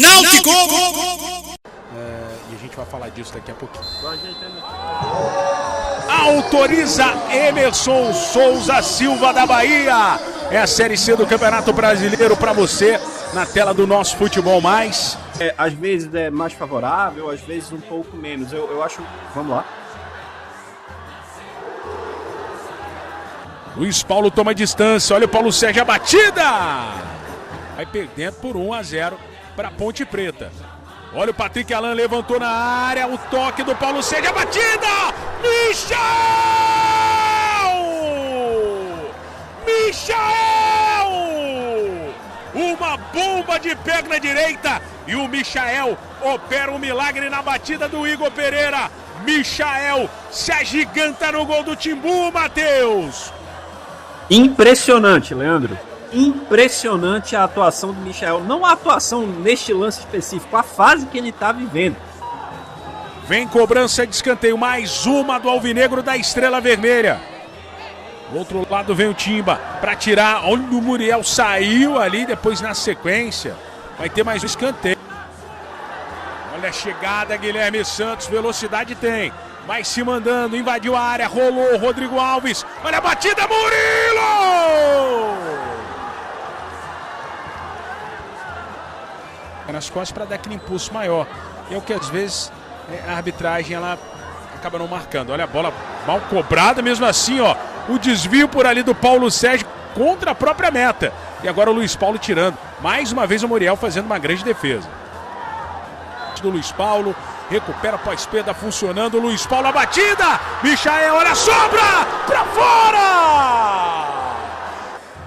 Náutico! E a gente vai falar disso daqui a pouquinho. Autoriza Emerson Souza Silva da Bahia. É a Série C do Campeonato Brasileiro para você na tela do Nosso Futebol Mais. Às vezes é mais favorável, às vezes um pouco menos. Eu acho... Vamos lá. Luiz Paulo toma distância. Olha o Paulo Sérgio, a batida! Vai perdendo por 1-0 para Ponte Preta. Olha o Patrick Alan, levantou na área. O toque do Paulo Sérgio, a batida! Michel! Uma bomba de perna direita. E o Michael opera um milagre na batida do Igor Pereira. Michael se agiganta no gol do Timbu, Matheus. Impressionante, Leandro. Impressionante a atuação do Michael. Não a atuação neste lance específico, a fase que ele está vivendo. Vem cobrança de escanteio, mais uma do Alvinegro da Estrela Vermelha. Do outro lado vem o Timba para tirar. Olha, o Muriel saiu ali, depois na sequência vai ter mais um escanteio. Olha a chegada, Guilherme Santos, velocidade tem. Vai se mandando, invadiu a área, rolou Rodrigo Alves. Olha a batida, Murilo! Nas costas para dar aquele impulso maior. É o que às vezes a arbitragem ela acaba não marcando. Olha a bola mal cobrada, mesmo assim, ó. O desvio por ali do Paulo Sérgio contra a própria meta. E agora o Luiz Paulo tirando. Mais uma vez o Muriel fazendo uma grande defesa. Do Luiz Paulo, recupera pós-perda funcionando. Luiz Paulo, a batida. Michael, olha a sobra pra fora.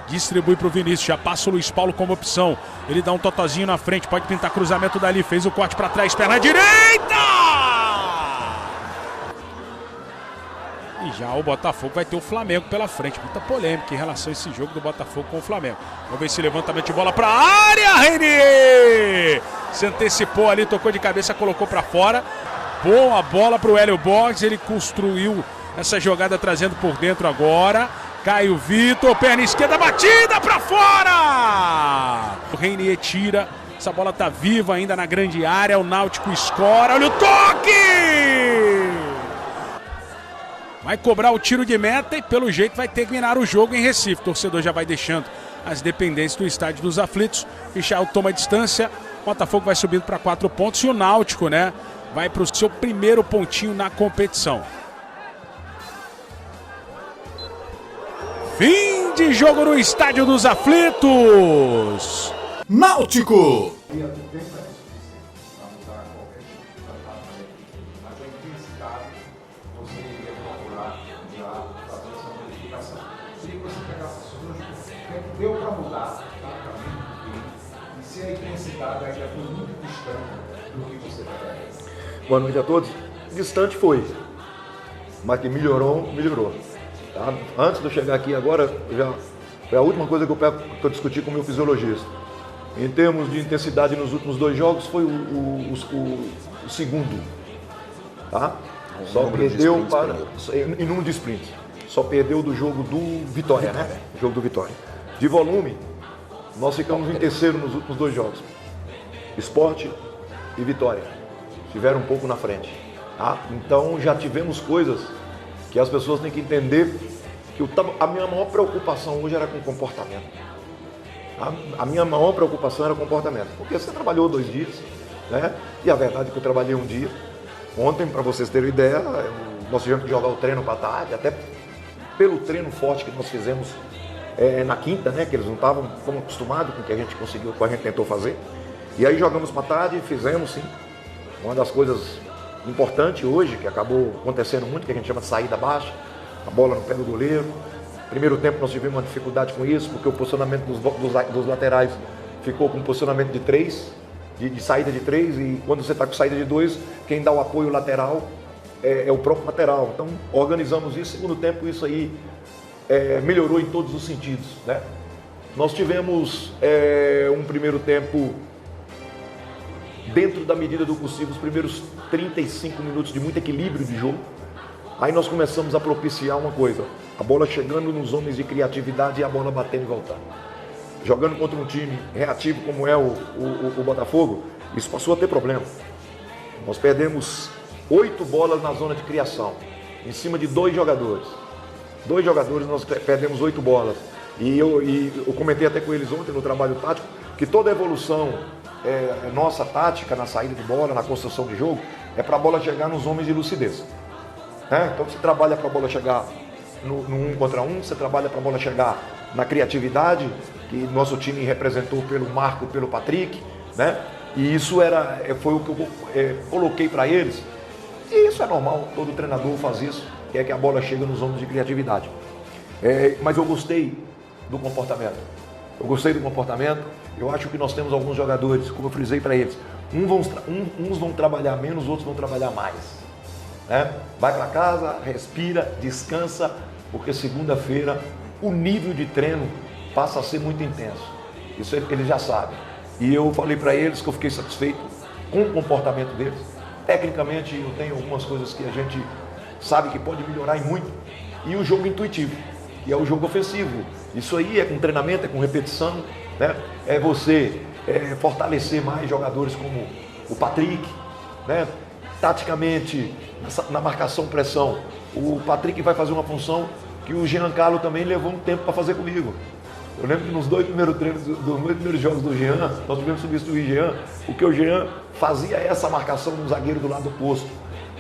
Distribui pro Vinícius, já passa o Luiz Paulo como opção. Ele dá um totozinho na frente, pode pintar cruzamento dali. Fez o corte pra trás, perna direita. E já o Botafogo vai ter o Flamengo pela frente. Muita polêmica em relação a esse jogo do Botafogo com o Flamengo. Vamos ver esse levantamento de bola para a área, Renier! Se antecipou ali, tocou de cabeça, colocou para fora. Boa bola para o Hélio Borges. Ele construiu essa jogada trazendo por dentro agora. Caio Vitor, perna esquerda, batida para fora! O Renier tira. Essa bola tá viva ainda na grande área. O Náutico escora. Olha o toque! Vai cobrar o tiro de meta e pelo jeito vai terminar o jogo em Recife. O torcedor já vai deixando as dependências do Estádio dos Aflitos. Michel toma distância. O Botafogo vai subindo para 4 pontos. E o Náutico, né, vai para o seu primeiro pontinho na competição. Fim de jogo no Estádio dos Aflitos. Náutico! Deu para mudar e se a intensidade ainda foi muito distante do que você prefere. Boa noite a todos. Distante foi, mas que melhorou. Tá? Antes de eu chegar aqui agora, já foi a última coisa que eu discuti com o meu fisiologista. Em termos de intensidade nos últimos 2 jogos, foi o segundo. Tá? Só perdeu em número de sprints. Só perdeu do jogo do Vitória, né? O jogo do Vitória. De volume, nós ficamos em terceiro nos últimos 2 jogos. Sport e Vitória estiveram um pouco na frente. Tá? Então já tivemos coisas que as pessoas têm que entender que a minha maior preocupação hoje era com o comportamento. A minha maior preocupação era o comportamento. Porque você trabalhou 2 dias, né? E a verdade é que eu trabalhei um dia. Ontem, para vocês terem ideia, nós tivemos que jogar o treino para tarde, até pelo treino forte que nós fizemos na quinta, né, que eles não estavam acostumados com o que a gente conseguiu, com o que a gente tentou fazer. E aí jogamos para tarde e fizemos, sim, uma das coisas importantes hoje, que acabou acontecendo muito, que a gente chama de saída baixa, a bola no pé do goleiro. Primeiro tempo nós tivemos uma dificuldade com isso, porque o posicionamento dos laterais ficou com posicionamento de 3, de saída de 3, e quando você está com saída de 2, quem dá o apoio lateral é o próprio lateral. Então organizamos isso. Segundo tempo isso aí melhorou em todos os sentidos, né? Nós tivemos um primeiro tempo dentro da medida do possível, os primeiros 35 minutos de muito equilíbrio de jogo. Aí nós começamos a propiciar uma coisa, a bola chegando nos homens de criatividade e a bola batendo e voltando. jogando contra um time reativo como é o Botafogo, isso passou a ter problema. Nós perdemos 8 bolas na zona de criação, em cima de 2 jogadores. 2 jogadores nós perdemos 8 bolas. E eu comentei até com eles ontem no trabalho tático, que toda a evolução nossa tática na saída de bola, na construção de jogo, é para a bola chegar nos homens de lucidez. Então você trabalha para a bola chegar no 1 contra 1, você trabalha para a bola chegar na criatividade, que nosso time representou pelo Marco e pelo Patrick, né? E isso foi o que eu coloquei para eles. E isso é normal, todo treinador faz isso, quer que a bola chegue nos homens de criatividade. Mas eu gostei do comportamento. Eu acho que nós temos alguns jogadores, como eu frisei para eles, uns vão trabalhar menos, outros vão trabalhar mais. Né? Vai para casa, respira, descansa, porque segunda-feira o nível de treino passa a ser muito intenso. Isso eles já sabem. E eu falei para eles que eu fiquei satisfeito com o comportamento deles. Tecnicamente eu tenho algumas coisas que a gente sabe que pode melhorar e muito. E o jogo intuitivo, que é o jogo ofensivo. Isso aí é com treinamento, é com repetição, né? É você fortalecer mais jogadores como o Patrick, né? Taticamente, na marcação-pressão, o Patrick vai fazer uma função que o Giancarlo também levou um tempo para fazer comigo. Eu lembro que nos 2 primeiros treinos, dos 2 primeiros jogos do Jean, nós tivemos substituir o Jean, porque o Jean fazia essa marcação no zagueiro do lado oposto.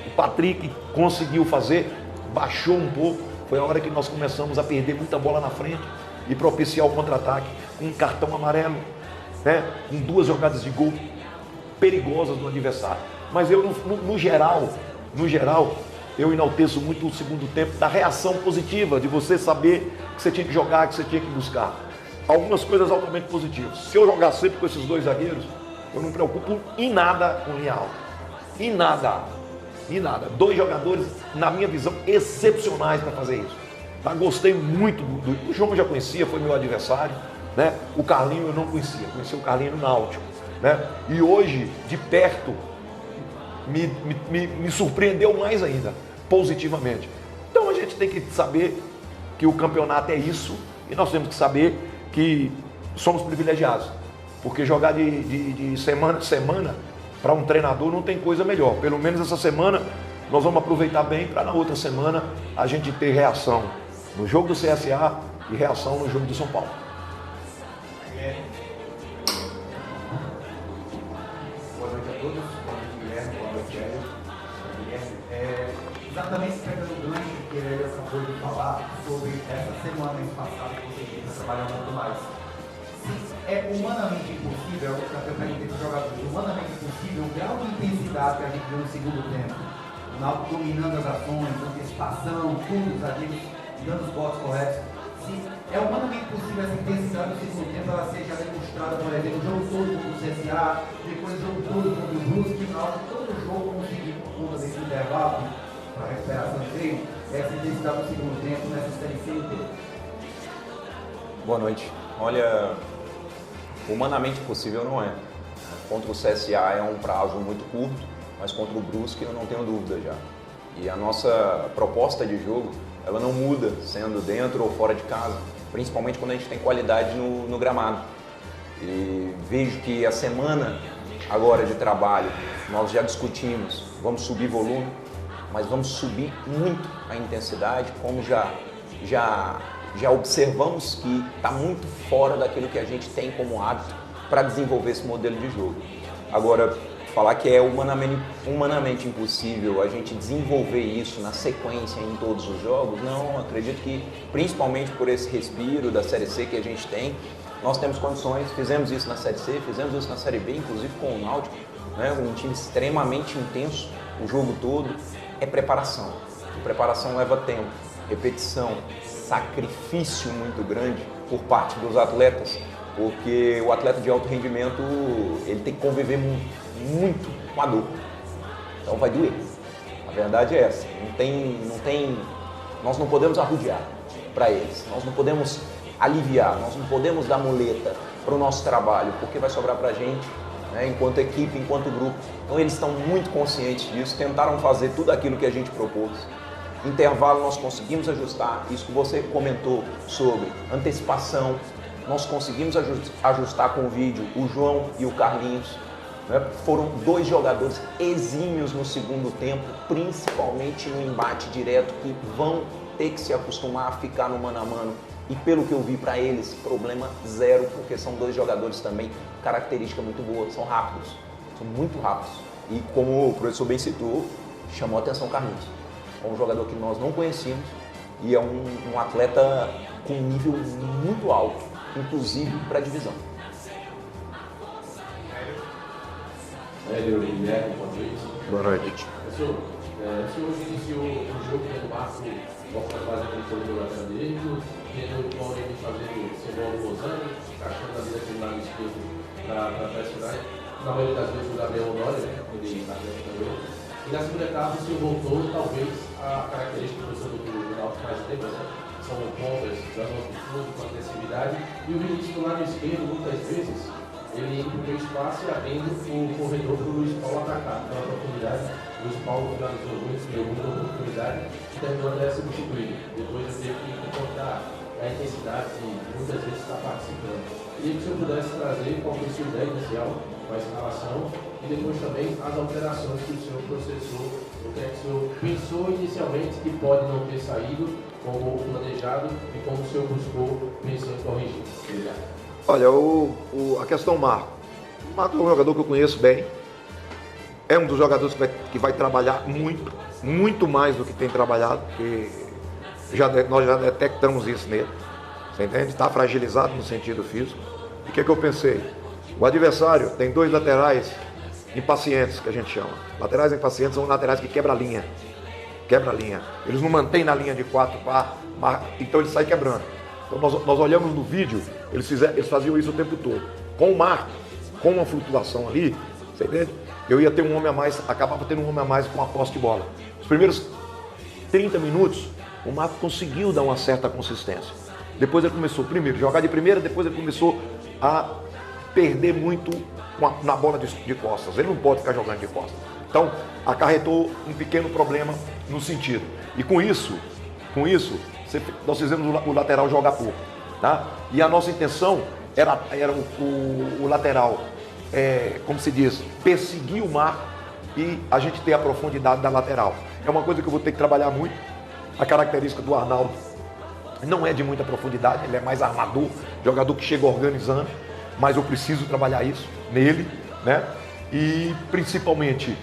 O Patrick conseguiu fazer, baixou um pouco, foi a hora que nós começamos a perder muita bola na frente e propiciar o contra-ataque com um cartão amarelo, né? Com 2 jogadas de gol perigosas do adversário. Mas eu, no geral, eu enalteço muito o segundo tempo da reação positiva, de você saber que você tinha que jogar, que você tinha que buscar. Algumas coisas altamente positivas. Se eu jogar sempre com esses 2 zagueiros, eu não me preocupo em nada com linha alta. Em nada. 2 jogadores, na minha visão, excepcionais para fazer isso. Tá? Gostei muito o João eu já conhecia, foi meu adversário, né? O Carlinho eu não conhecia o Carlinho no Náutico, né? E hoje, de perto, me surpreendeu mais ainda, positivamente. Então a gente tem que saber que o campeonato é isso e nós temos que saber que somos privilegiados, porque jogar de semana a semana para um treinador não tem coisa melhor. Pelo menos essa semana nós vamos aproveitar bem para na outra semana a gente ter reação no jogo do CSA e reação no jogo do São Paulo. Boa noite a todos. Boa noite, Guilherme. Boa noite, Hélio. Exatamente pegando o gancho que ele acabou de falar sobre essa semana passada que você tinha trabalhar um pouco mais. Se é humanamente impossível, eu perguntei para os jogadores, humanamente impossível o grau de intensidade que a gente viu no segundo tempo. O Náutico dominando as ações, antecipação, tudo, zagueiros dando os votos corretos. Se é humanamente possível essa intensidade no segundo tempo, ela seja demonstrada, por exemplo, o jogo todo contra o CSA, depois o jogo todo contra o Brusque, e o Náutico todo o jogo conseguir, por conta desse intervalo, para a recuperação de treino, essa intensidade no segundo tempo, nessa série C inteira. Boa noite. Olha, humanamente possível não é. Contra o CSA é um prazo muito curto, mas contra o Brusque eu não tenho dúvida já. E a nossa proposta de jogo, ela não muda sendo dentro ou fora de casa, principalmente quando a gente tem qualidade no gramado. E vejo que a semana agora de trabalho, nós já discutimos, vamos subir volume, mas vamos subir muito a intensidade, como já observamos que está muito fora daquilo que a gente tem como hábito para desenvolver esse modelo de jogo. Agora, falar que é humanamente impossível a gente desenvolver isso na sequência em todos os jogos, não, acredito que principalmente por esse respiro da Série C que a gente tem, nós temos condições, fizemos isso na Série C, fizemos isso na Série B, inclusive com o Náutico, né, um time extremamente intenso o jogo todo, é preparação. E preparação leva tempo, repetição, sacrifício muito grande por parte dos atletas, porque o atleta de alto rendimento ele tem que conviver muito com a dor, então vai doer. A verdade é essa, nós não podemos arrodear para eles, nós não podemos aliviar, nós não podemos dar muleta para o nosso trabalho, porque vai sobrar para a gente, né, enquanto equipe, enquanto grupo. Então eles estão muito conscientes disso, tentaram fazer tudo aquilo que a gente propôs. Intervalo nós conseguimos ajustar, isso que você comentou sobre antecipação, nós conseguimos ajustar com o vídeo o João e o Carlinhos. Né? Foram 2 jogadores exímios no segundo tempo, principalmente no embate direto, que vão ter que se acostumar a ficar no mano a mano. E pelo que eu vi para eles, problema zero, porque são 2 jogadores também, característica muito boa, são rápidos, são muito rápidos. E como o professor bem citou, chamou a atenção o Carlinhos. É um jogador que nós não conhecíamos e é um atleta com um nível muito alto, inclusive para a divisão. Hélio Guilherme, boa noite. Boa noite. Professor, o senhor hoje iniciou o jogo tendo o Marco volta a fazer aquele todo do lateral direito, tendo o Paulo fazendo Cebola no Lozano, encaixando ali daquele lado esquerdo para pressionar. Na maioria das vezes o Gabriel Honório, né? Ele está dentro também. E na segunda etapa o senhor voltou, talvez, a característica do professor do Náutico mais tempo, né? São pontas, dando fundo, com agressividade. E o Vinícius do lado esquerdo, muitas vezes, ele entra no espaço e abrindo o corredor para o Luiz Paulo atacar. Pela profundidade, o Luiz Paulo finalizou muito, criou muita oportunidade e terminou até substituído. Depois eu teve que encontrar a intensidade que muitas vezes está participando. Queria que o senhor pudesse trazer qual foi a sua ideia inicial com a escalação e depois também as alterações que o senhor processou, o que é que o senhor pensou inicialmente que pode não ter saído como planejado e como o senhor buscou, pensou em corrigir. Obrigado. Olha, a questão Marco. O Marco é um jogador que eu conheço bem. É um dos jogadores que vai trabalhar muito mais do que tem trabalhado, porque nós já detectamos isso nele. Você entende? Está fragilizado no sentido físico. E o que eu pensei? O adversário tem 2 laterais impacientes, que a gente chama. Laterais impacientes são laterais que quebram a linha. Quebra a linha. Eles não mantêm na linha de 4 então ele sai quebrando. Então nós olhamos no vídeo, eles faziam isso o tempo todo. Com o Marco, com uma flutuação ali, você entende? Eu ia ter um homem a mais, acabava tendo um homem a mais com a posse de bola. Os primeiros 30 minutos, o Marco conseguiu dar uma certa consistência. Depois ele começou, primeiro, jogar de primeira, depois ele começou a perder muito na bola de costas. Ele não pode ficar jogando de costas. Então, acarretou um pequeno problema no sentido. E com isso, nós fizemos o lateral jogar pouco, tá? E a nossa intenção era o lateral, como se diz, perseguir o Marco e a gente ter a profundidade da lateral. É uma coisa que eu vou ter que trabalhar muito. A característica do Arnaldo não é de muita profundidade, ele é mais armador, jogador que chega organizando, mas eu preciso trabalhar isso nele, né? E principalmente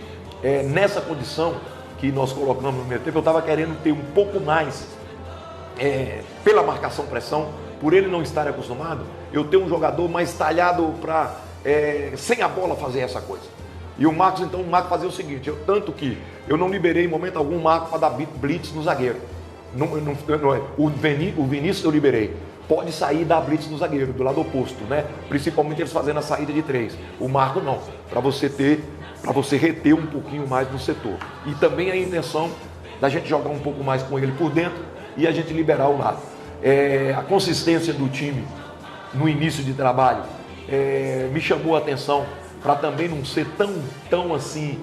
nessa condição que nós colocamos no primeiro tempo, eu estava querendo ter um pouco mais, pela marcação-pressão, por ele não estar acostumado, eu tenho um jogador mais talhado para, sem a bola, fazer essa coisa. E o Marcos fazia o seguinte, tanto que eu não liberei em momento algum o Marcos para dar blitz no zagueiro. O Vinícius eu liberei. Pode sair e dar blitz no zagueiro, do lado oposto, né? Principalmente eles fazendo a saída de 3. O Marco não, para você reter um pouquinho mais no setor. E também a intenção da gente jogar um pouco mais com ele por dentro e a gente liberar o lado. A consistência do time no início de trabalho me chamou a atenção para também não ser tão assim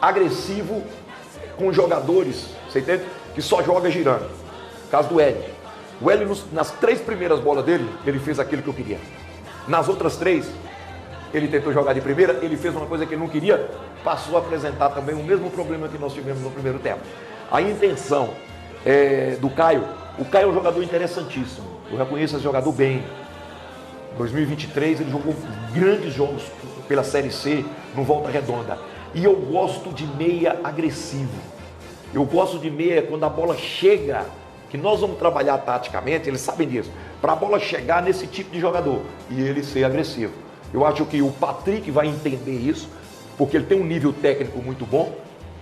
agressivo com jogadores, você entende? Que só joga girando. No caso do Hélio. O Hélio, nas 3 primeiras bolas dele, ele fez aquilo que eu queria. Nas outras 3, ele tentou jogar de primeira, ele fez uma coisa que ele não queria, passou a apresentar também o mesmo problema que nós tivemos no primeiro tempo. A intenção do Caio, o Caio é um jogador interessantíssimo, eu reconheço esse jogador bem. Em 2023 ele jogou grandes jogos pela Série C no Volta Redonda. E eu gosto de meia agressivo. Eu gosto de meia quando a bola chega, que nós vamos trabalhar taticamente, eles sabem disso, para a bola chegar nesse tipo de jogador e ele ser agressivo. Eu acho que o Patrick vai entender isso, porque ele tem um nível técnico muito bom,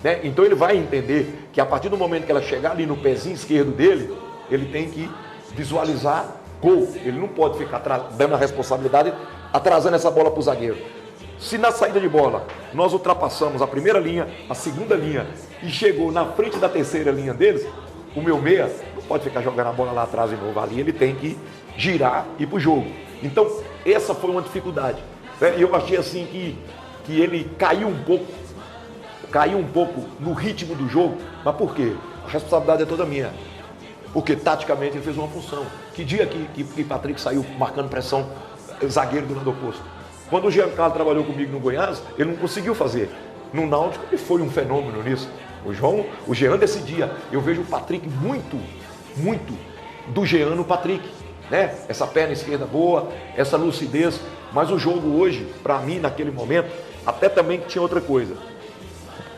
né? Então ele vai entender que a partir do momento que ela chegar ali no pezinho esquerdo dele, ele tem que visualizar gol. Ele não pode ficar dando a responsabilidade, atrasando essa bola para o zagueiro. Se na saída de bola nós ultrapassamos a primeira linha, a segunda linha e chegou na frente da terceira linha deles, o meu meia não pode ficar jogando a bola lá atrás de novo. Ali ele tem que girar e ir para o jogo. Então essa foi uma dificuldade, né? E eu achei assim que ele caiu um pouco no ritmo do jogo. Mas por quê? A responsabilidade é toda minha. porque taticamente ele fez uma função. Que dia que Patrick saiu marcando pressão, zagueiro do lado oposto? Quando o Giancarlo trabalhou comigo no Goiás, ele não conseguiu fazer. No Náutico ele foi um fenômeno nisso. O Jean decidia. Eu vejo o Patrick muito do Jean no Patrick, né? Essa perna esquerda boa, essa lucidez. Mas o jogo hoje, para mim, naquele momento, até também tinha outra coisa.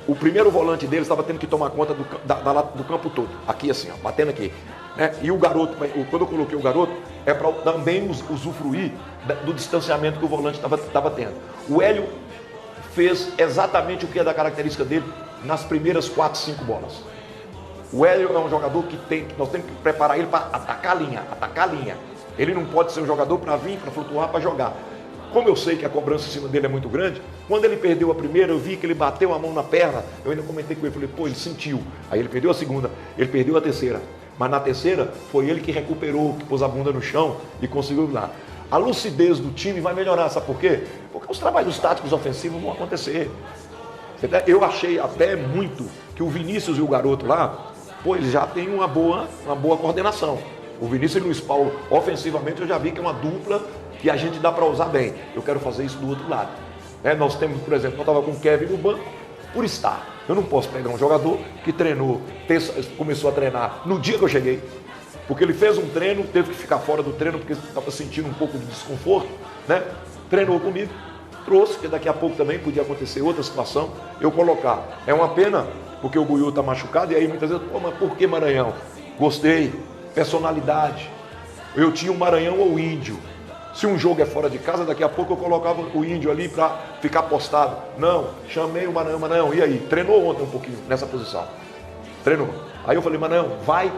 O primeiro volante dele estava tendo que tomar conta do campo todo. Aqui assim, ó, batendo aqui. Né? E o garoto, quando eu coloquei o garoto, é para também usufruir do distanciamento que o volante estava tendo. O Hélio fez exatamente o que é da característica dele nas primeiras 4, 5 bolas. O Hélio é um jogador que nós temos que preparar ele para atacar a linha. Ele não pode ser um jogador para vir, para flutuar, para jogar. Como eu sei que a cobrança em cima dele é muito grande, quando ele perdeu a primeira, eu vi que ele bateu a mão na perna, eu ainda comentei com ele, falei, pô, ele sentiu. Aí ele perdeu a segunda, ele perdeu a terceira. Mas na terceira, foi ele que recuperou, que pôs a bunda no chão e conseguiu lá. A lucidez do time vai melhorar, sabe por quê? Porque os trabalhos táticos ofensivos vão acontecer. Eu achei até muito que o Vinícius e o garoto lá, pô, eles já têm uma boa coordenação. O Vinícius e o Luiz Paulo, ofensivamente, eu já vi que é uma dupla que a gente dá para usar bem. Eu quero fazer isso do outro lado. Nós temos, por exemplo, eu estava com o Kevin no banco, por estar. Eu não posso pegar um jogador que treinou, começou a treinar no dia que eu cheguei, porque ele fez um treino, teve que ficar fora do treino porque estava sentindo um pouco de desconforto, né? Treinou comigo, trouxe, que daqui a pouco também podia acontecer outra situação, eu colocar. É uma pena, porque o Buiú está machucado, e aí muitas vezes, pô, mas por que Maranhão? Gostei, personalidade. Eu tinha o Maranhão ou o Índio. Se um jogo é fora de casa, daqui a pouco eu colocava o Índio ali para ficar postado. Não, chamei o Maranhão, e aí? Treinou ontem um pouquinho nessa posição. Treinou. Aí eu falei, Maranhão, vai,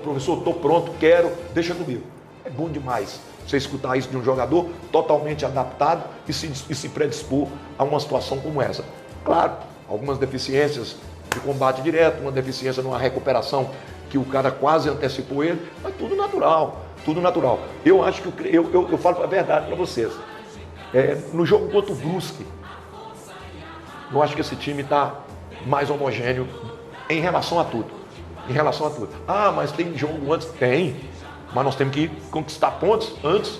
professor, estou pronto, quero, deixa comigo. É bom demais você escutar isso de um jogador totalmente adaptado e se predispor a uma situação como essa. Claro, algumas deficiências de combate direto, uma deficiência numa recuperação que o cara quase antecipou ele, mas tudo natural. Tudo natural. Eu acho que eu falo a verdade para vocês. No jogo contra o Brusque, eu acho que esse time está mais homogêneo em relação a tudo. Ah, mas tem jogo antes? Tem. Mas nós temos que conquistar pontos antes.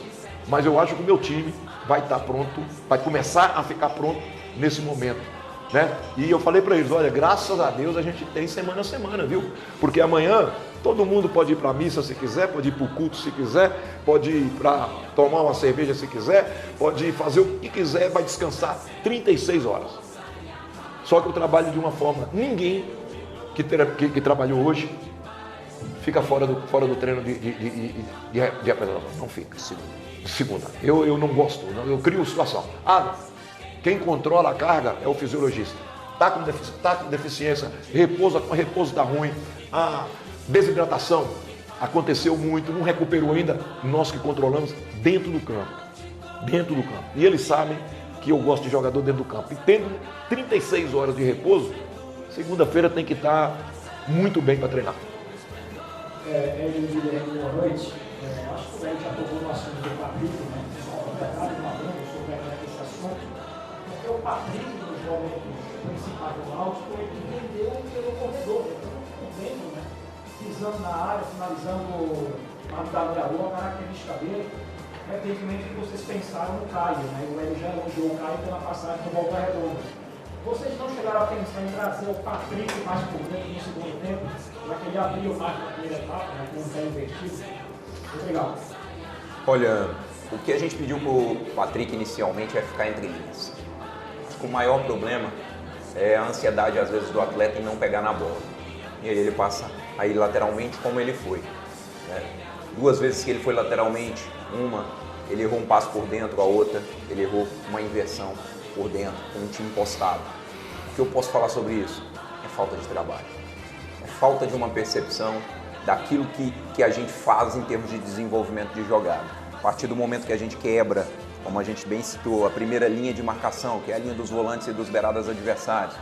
Mas eu acho que o meu time vai estar pronto, vai começar a ficar pronto nesse momento. Né? E eu falei para eles, olha, graças a Deus a gente tem semana a semana, viu? Porque amanhã todo mundo pode ir para a missa se quiser, pode ir para o culto se quiser, pode ir para tomar uma cerveja se quiser, pode ir fazer o que quiser, vai descansar 36 horas. Só que eu trabalho de uma forma, ninguém que trabalhou hoje fica fora do treino de apresentação, não fica. Segunda. Eu não gosto, eu crio situação. Quem controla a carga é o fisiologista. Está com deficiência, repouso está ruim, a desidratação aconteceu muito, não recuperou ainda, nós que controlamos dentro do campo. E eles sabem que eu gosto de jogador dentro do campo. E tendo 36 horas de repouso, segunda-feira tem que estar muito bem para treinar. Guilherme, boa noite. Acho que o Hélio já tocou no assunto do Patrick, né? Na verdade, sobre esse assunto. Porque o Patrick, nos momentos principais do Náutico, ele vendeu pelo corredor, correndo, né? Pisando na área, finalizando a garoa, a característica dele. Evidentemente que vocês pensaram no Caio, né? O Hélio já elogiou o Caio pela passagem do Volta Redonda. Vocês não chegaram a pensar em trazer o Patrick mais por dentro no segundo tempo, já que ele abriu mais na primeira etapa, né? Com um pé invertido? Obrigado. Olha, o que a gente pediu para o Patrick inicialmente é ficar entre linhas. Acho que o maior problema é a ansiedade, às vezes, do atleta em não pegar na bola. E aí ele passa aí lateralmente como ele foi. Né? 2 vezes que ele foi lateralmente, uma, ele errou um passo por dentro, a outra, ele errou uma inversão por dentro, com um time postado. O que eu posso falar sobre isso? É falta de trabalho. É falta de uma percepção daquilo que a gente faz em termos de desenvolvimento de jogada. A partir do momento que a gente quebra, como a gente bem citou, a primeira linha de marcação, que é a linha dos volantes e dos beiradas adversários,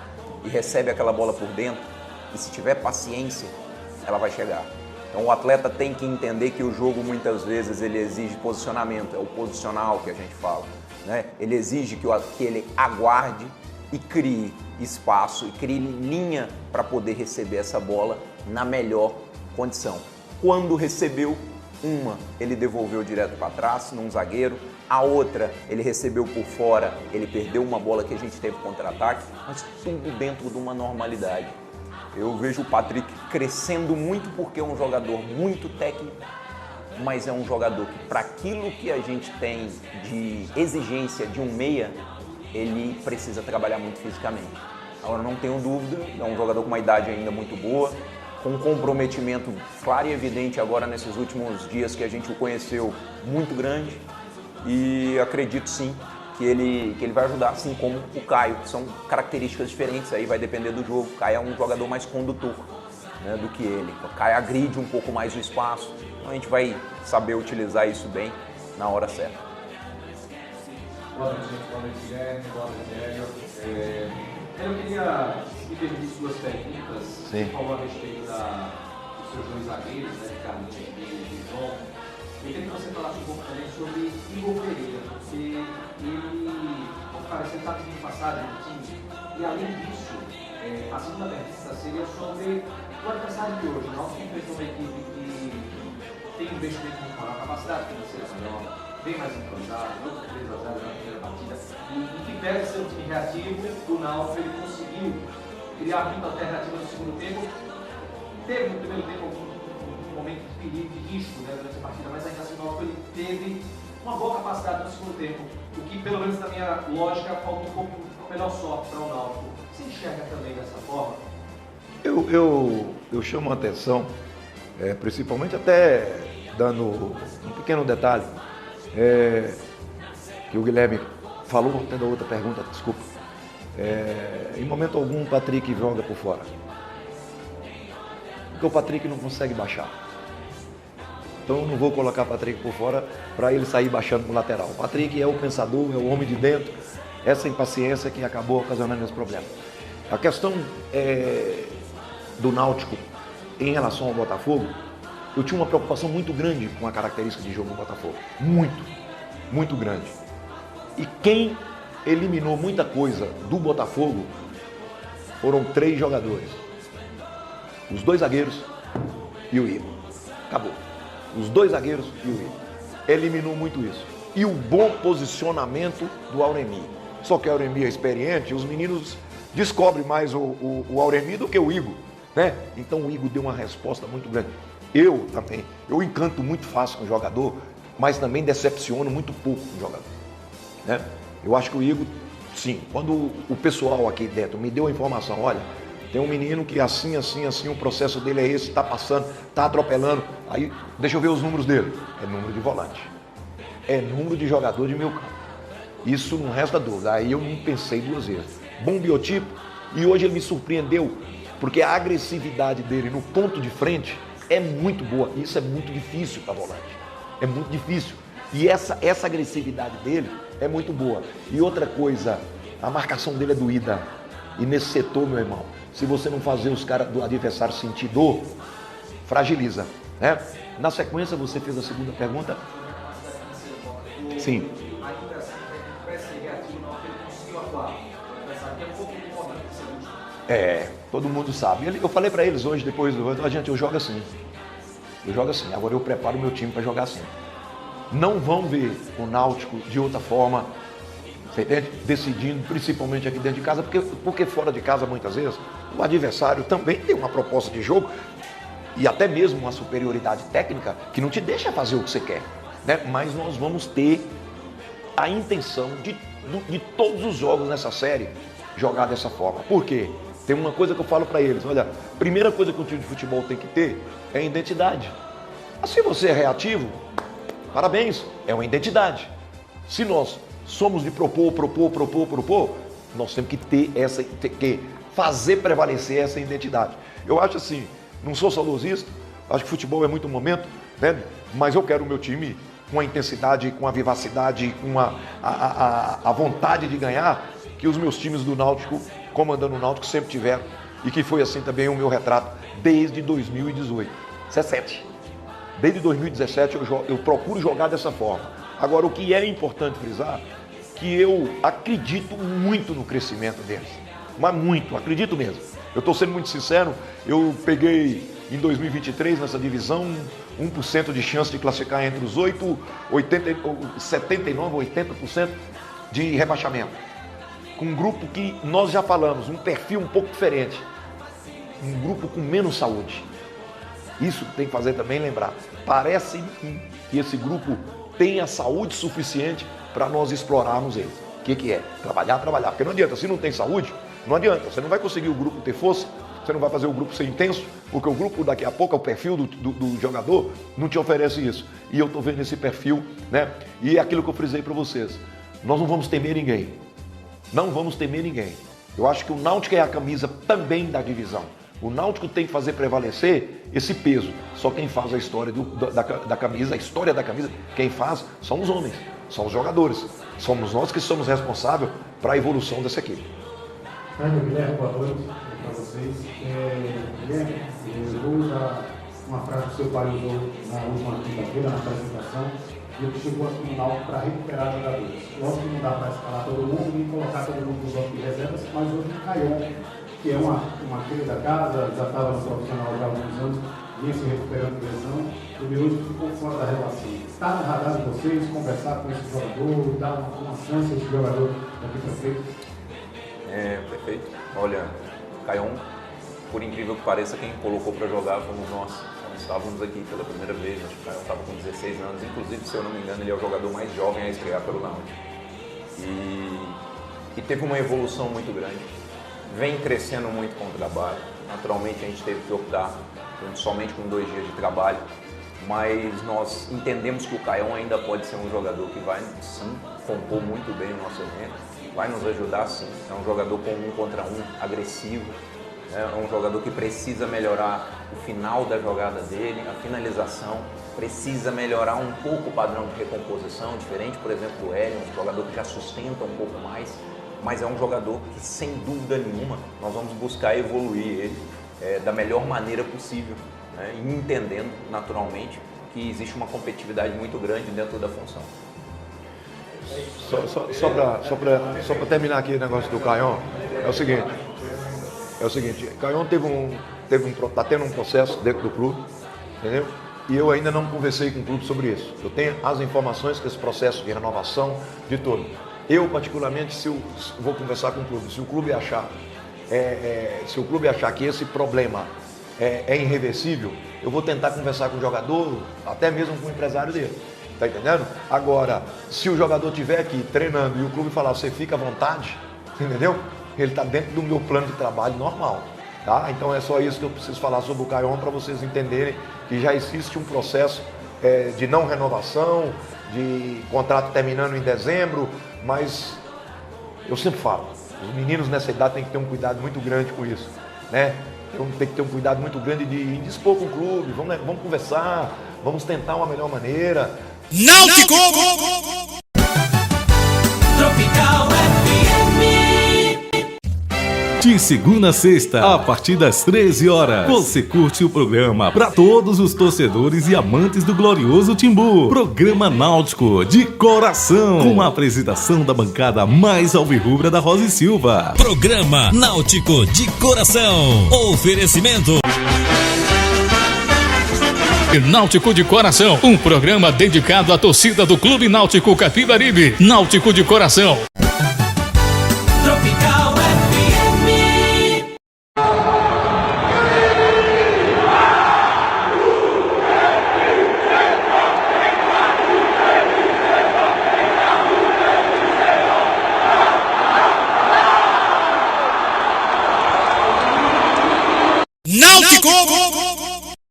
e recebe aquela bola por dentro, e se tiver paciência, ela vai chegar. Então o atleta tem que entender que o jogo muitas vezes ele exige posicionamento, é o posicional que a gente fala. Né? Ele exige que ele aguarde e crie espaço e crie linha para poder receber essa bola na melhor condição. Quando recebeu uma, ele devolveu direto para trás, num zagueiro. A outra, ele recebeu por fora, ele perdeu uma bola que a gente teve contra-ataque, mas tudo dentro de uma normalidade. Eu vejo o Patrick crescendo muito porque é um jogador muito técnico, mas é um jogador que, para aquilo que a gente tem de exigência de um meia, ele precisa trabalhar muito fisicamente. Agora, não tenho dúvida, é um jogador com uma idade ainda muito boa, com um comprometimento claro e evidente agora nesses últimos dias que a gente o conheceu, muito grande, e acredito sim que ele vai ajudar, assim como o Caio, que são características diferentes, aí vai depender do jogo. O Caio é um jogador mais condutor, né, do que ele. O Caio agride um pouco mais o espaço, então a gente vai saber utilizar isso bem na hora certa. Boa noite, gente. Boa noite, Guilherme. Boa noite, Hélio. Eu queria me permitir duas perguntas. Você falou a respeito dos seus dois zagueiros, né, de Carlinhos e de João. Eu queria que você falasse um pouco também sobre Igor Pereira, porque ele, como parece, está tendo passagem no time. E além disso, a segunda pergunta seria sobre o adversário de hoje. Nós enfrentamos uma equipe que tem um investimento muito maior, capacidade financeira maior, bem mais entrosado, outro 3-0 na primeira partida. E que pede ser um time reativo, o Náutico ele conseguiu criar muita alternativa no segundo tempo. Teve no primeiro tempo um momento de perigo, de risco, né, durante a partida, mas ainda assim o Náutico ele teve uma boa capacidade no segundo tempo, o que pelo menos na minha lógica falta um pouco melhor sorte para o Náutico. Você enxerga também dessa forma? Eu chamo a atenção, principalmente até dando um pequeno detalhe, que o Guilherme falou, até da outra pergunta, desculpa. Em momento algum o Patrick joga por fora, porque o Patrick não consegue baixar. Então eu não vou colocar o Patrick por fora para ele sair baixando para o lateral. O Patrick é o pensador, é o homem de dentro, essa impaciência que acabou ocasionando esse problema. A questão do Náutico em relação ao Botafogo, eu tinha uma preocupação muito grande com a característica de jogo do Botafogo. Muito grande. E quem eliminou muita coisa do Botafogo foram 3 jogadores. Os 2 zagueiros e o Igor. Acabou. Os 2 zagueiros e o Igor. Eliminou muito isso. E o bom posicionamento do Auremi. Só que o Auremi é experiente, os meninos descobrem mais o Auremi do que o Igor, né? Então o Igor deu uma resposta muito grande. Eu também, eu encanto muito fácil com o jogador, mas também decepciono muito pouco com o jogador, né? Eu acho que o Igor, sim, quando o pessoal aqui dentro me deu a informação, olha, tem um menino que assim, o processo dele é esse, está passando, está atropelando, aí deixa eu ver os números dele. É número de volante, é número de jogador de meio campo. Isso não resta dúvida, aí eu não pensei 2 vezes. Bom biotipo, e hoje ele me surpreendeu, porque a agressividade dele no ponto de frente é muito boa. Isso é muito difícil para volante, é muito difícil. E essa agressividade dele é muito boa. E outra coisa, a marcação dele é doída. E nesse setor, meu irmão, se você não fazer os caras do adversário sentir dor, fragiliza, né? Na sequência, você fez a segunda pergunta. Sim. Todo mundo sabe. Eu falei para eles hoje, depois do gente, eu jogo assim. Agora eu preparo o meu time para jogar assim. Não vão ver o Náutico de outra forma, você entende? Decidindo, principalmente aqui dentro de casa, porque fora de casa, muitas vezes, o adversário também tem uma proposta de jogo e até mesmo uma superioridade técnica que não te deixa fazer o que você quer, né? Mas nós vamos ter a intenção de todos os jogos nessa série jogar dessa forma. Por quê? Tem uma coisa que eu falo para eles, olha, a primeira coisa que um time de futebol tem que ter é identidade. Se você é reativo, parabéns, é uma identidade. Se nós somos de propor, nós temos que ter que fazer prevalecer essa identidade. Eu acho assim, não sou saudosista, acho que futebol é muito momento, né? Mas eu quero o meu time com a intensidade, com a vivacidade, com a vontade de ganhar que os meus times do Náutico, comandando o Náutico, sempre tiveram, e que foi assim também o meu retrato desde 2018, 17. Desde 2017 eu procuro jogar dessa forma. Agora, o que é importante frisar, que eu acredito muito no crescimento deles, mas muito, acredito mesmo. Eu estou sendo muito sincero, eu peguei em 2023 nessa divisão, 1% de chance de classificar entre os 8, 79, 80% de rebaixamento. Com um grupo que nós já falamos, um perfil um pouco diferente, um grupo com menos saúde. Isso tem que fazer também lembrar. Parece que esse grupo tem a saúde suficiente para nós explorarmos ele. O que é? Trabalhar. Porque não adianta, se não tem saúde, não adianta. Você não vai conseguir o grupo ter força, você não vai fazer o grupo ser intenso, porque o grupo daqui a pouco, o perfil do jogador, não te oferece isso. E eu estou vendo esse perfil, né? E é aquilo que eu frisei para vocês. Nós não vamos temer ninguém. Não vamos temer ninguém. Eu acho que o Náutico é a camisa também da divisão. O Náutico tem que fazer prevalecer esse peso. Só quem faz a história da camisa, a história da camisa, quem faz são os homens, são os jogadores. Somos nós que somos responsáveis para a evolução dessa equipe. Guilherme, boa noite para vocês. Guilherme, eu vou usar uma frase que o seu pai usou na última quinta-feira, na apresentação, e ele chegou aqui no Náutico para recuperar jogadores. Lógico que não dá para escalar todo mundo e colocar todo mundo nos banco de reservas, mas hoje o Caion, que é uma filha da casa, já estava no profissional já há alguns anos, vinha se recuperando de lesão, o Miúdo ficou fora da relação. Está no radar de vocês conversar com esse jogador, dar uma chance a esse jogador daqui para frente? Perfeito. Olha, Caion, por incrível que pareça, quem colocou para jogar fomos nós. Nós estávamos aqui pela primeira vez, acho que o Caion estava com 16 anos, inclusive, se eu não me engano, ele é o jogador mais jovem a estrear pelo Náutico. E teve uma evolução muito grande, vem crescendo muito com o trabalho. Naturalmente a gente teve que optar somente com 2 dias de trabalho, mas nós entendemos que o Caion ainda pode ser um jogador que vai sim compor muito bem o nosso elenco, vai nos ajudar sim. É um jogador com 1 contra 1, agressivo, é um jogador que precisa melhorar o final da jogada dele, a finalização, precisa melhorar um pouco o padrão de recomposição, diferente, por exemplo, do Hélio, um jogador que já sustenta um pouco mais, mas é um jogador que, sem dúvida nenhuma, nós vamos buscar evoluir ele da melhor maneira possível, né? E entendendo, naturalmente, que existe uma competitividade muito grande dentro da função. Só para terminar aqui o negócio do Caion, é o seguinte, Caion está tendo um processo dentro do clube, entendeu? E eu ainda não conversei com o clube sobre isso. Eu tenho as informações que esse processo de renovação, de tudo. Eu, particularmente, se eu vou conversar com o clube, se o clube achar que esse problema é irreversível, eu vou tentar conversar com o jogador, até mesmo com o empresário dele. Tá entendendo? Agora, se o jogador estiver aqui treinando e o clube falar, você fica à vontade, entendeu? Ele está dentro do meu plano de trabalho normal. Tá? Então é só isso que eu preciso falar sobre o Caion para vocês entenderem que já existe um processo de não renovação, de contrato terminando em dezembro, mas eu sempre falo, os meninos nessa idade têm que ter um cuidado muito grande com isso, né? Tem que ter um cuidado muito grande de indispor com o clube, vamos conversar, vamos tentar uma melhor maneira. Náutico! Tropical FM. De segunda a sexta, a partir das 13 horas, você curte o programa para todos os torcedores e amantes do glorioso Timbu. Programa Náutico de Coração, com a apresentação da bancada mais alvirrubra da Rosa e Silva. Programa Náutico de Coração. Oferecimento Náutico de Coração, um programa dedicado à torcida do Clube Náutico Capibaribe. Náutico de Coração. Tropical FM. Náutico!